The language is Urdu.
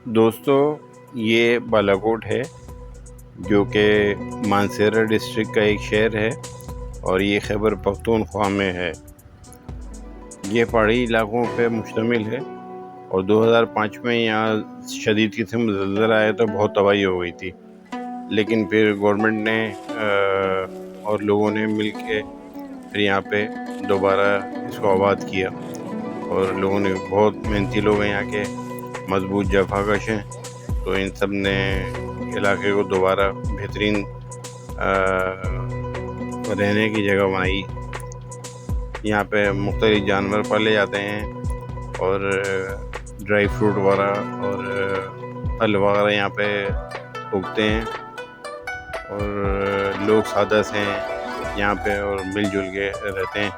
دوستو، یہ بالاکوٹ ہے جو کہ مانسہرہ ڈسٹرکٹ کا ایک شہر ہے اور یہ خیبر پختونخوا میں ہے۔ یہ پہاڑی علاقوں پہ مشتمل ہے اور 2005 میں یہاں شدید قسم زلزلہ آیا تو بہت تباہی ہو گئی تھی، لیکن پھر گورنمنٹ نے اور لوگوں نے مل کے پھر یہاں پہ دوبارہ اس کو آباد کیا، اور لوگوں نے بہت محنتی لوگ ہیں یہاں کے، مضبوط جفا کش ہیں، تو ان سب نے علاقے کو دوبارہ بہترین رہنے کی جگہ بنائی۔ یہاں پہ مختلف جانور پالے جاتے ہیں اور ڈرائی فروٹ وغیرہ اور پھل وغیرہ یہاں پہ اگتے ہیں، اور لوگ سادہ سے ہیں یہاں پہ اور مل جل کے رہتے ہیں۔